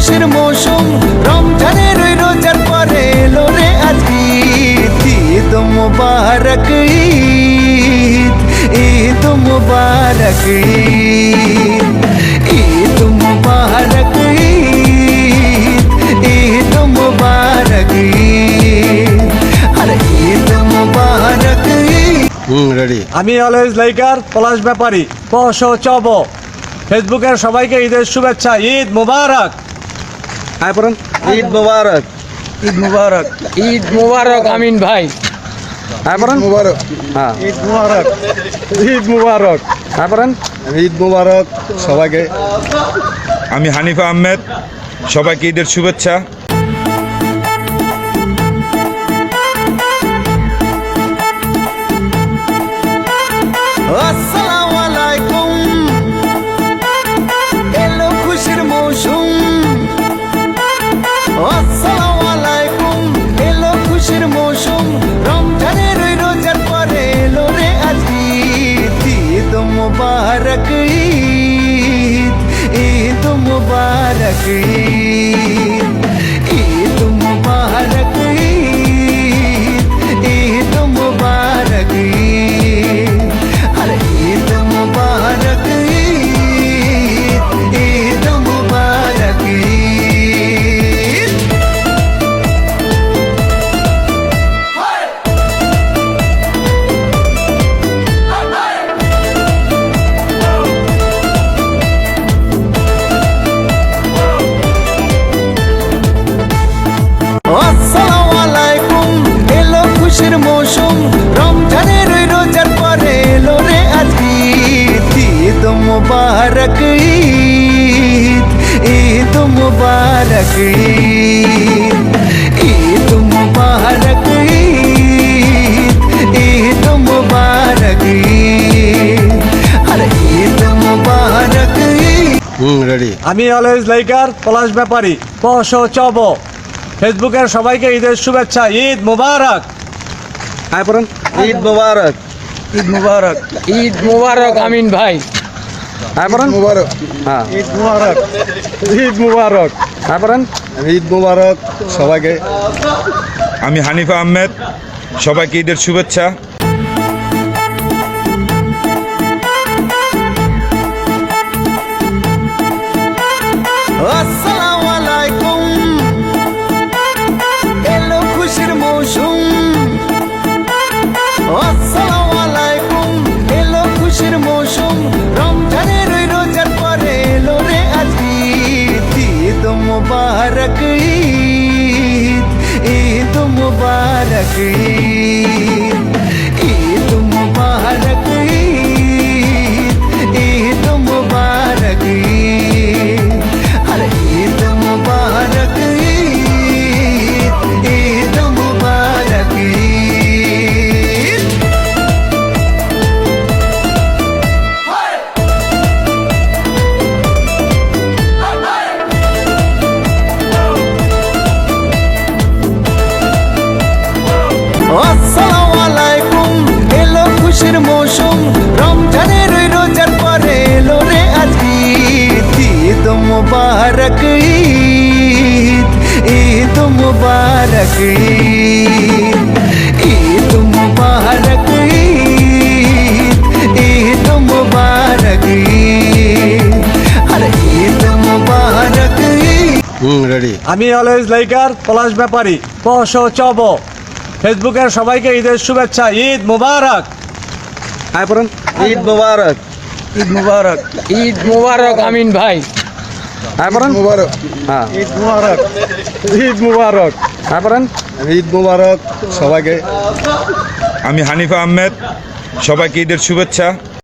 খুশির মৌসুম, রমজানের ওই রোজার পরে এলো রে আজ ঈদ। ঈদ মুবারক ঈদ, ঈদ মুবারক ঈদ, ঈদ মুবারক ঈদ, ঈদ মুবারক ঈদ, আরে ঈদ মুবারক ঈদ। রেডি। আমি অলওয়েজ লাইকার পলাশ ব্যাপারী চব ফেসবুকের সবাইকে ঈদের শুভেচ্ছা, ঈদ মুবারক। হ্যাঁ পড়েন। ঈদ মুবারক। ঈদ মুবারক। ঈদ মুবারক আমিন ভাই। হ্যাঁ পড়েন। মুবারক। হ্যাঁ। ঈদ মুবারক। ঈদ মুবারক। হ্যাঁ পড়েন। ঈদ মুবারক সবাইকে। আমি হানিফা আহমেদ, সবাইকে ঈদের শুভেচ্ছা। আসসালামু আলাইকুম, এলো খুশির মৌসুম। আসসালামু আলাইকুম, এলো খুশির মৌসুম, রমজানের ওই রোজার পরে এলো রে আজ ঈদ। ঈদ মুবারক ঈদ, ঈদ মুবারক ঈদ, ঈদ মুবারক ঈদ, ঈদ মুবারক ঈদ, আরে ঈদ মুবারক ঈদ, ঈদ মুবারক ঈদ। আসসালামু আলাইকুম, এলো খুশির মৌসুম, রমজানের ওই রোজার পরে এলো রে আজ ঈদ। ঈদ মুবারক ঈদ, ঈদ মুবারক ঈদ, ঈদ মুবারক ঈদ, ঈদ মুবারক ঈদ, আরে ঈদ মুবারক ঈদ। রেডি। আমি অলওয়েজ লাইকার পলাশ ব্যাপারী চব ফেসবুকের সবাইকে ঈদের শুভেচ্ছা, ঈদ মুবারক। হ্যাঁ পড়েন। ঈদ মুবারক। ঈদ মুবারক। ঈদ মুবারক আমিন ভাই। হ্যাঁ পড়েন। মুবারক। হ্যাঁ। ঈদ মুবারক। ঈদ মুবারক। হ্যাঁ পড়েন। ঈদ মুবারক সবাইকে। আমি হানিফা আহমেদ, সবাইকে ঈদের শুভেচ্ছা। আসসালামু আলাইকুম, এলো খুশির মৌসুম। আসসালামু আলাইকুম, এলো খুশির মৌসুম, রমজানের ওই রোজার পরে এলো রে আজ ঈদ। ঈদ মুবারক ঈদ, ঈদ মুবারক ঈদ, ঈদ মুবারক ঈদ, ঈদ মুবারক ঈদ, আরে ঈদ মুবারক ঈদ, ঈদ মুবারক ঈদ। আসসালামু আলাইকুম, এলো খুশির মৌসুম, রমজানের ওই রোজার পরে এলো রে আজ ঈদ। ঈদ মুবারক ঈদ, ঈদ মুবারক ঈদ, ঈদ মুবারক ঈদ, ঈদ মুবারক ঈদ, আরে ঈদ মুবারক ঈদ। রেডি। আমি অলওয়েজ লাইকার পলাশ ব্যাপারী চব ফেসবুকের সবাইকে ঈদের শুভেচ্ছা, ঈদ মুবারক। হ্যাঁ পড়েন। ঈদ মুবারক। ঈদ মুবারক। ঈদ মুবারক আমিন ভাই। হ্যাঁ পড়েন। মুবারক। হ্যাঁ। ঈদ মুবারক। ঈদ মুবারক। হ্যাঁ পড়েন। ঈদ মুবারক সবাইকে। আমি হানিফা আহমেদ, সবাইকে ঈদের শুভেচ্ছা।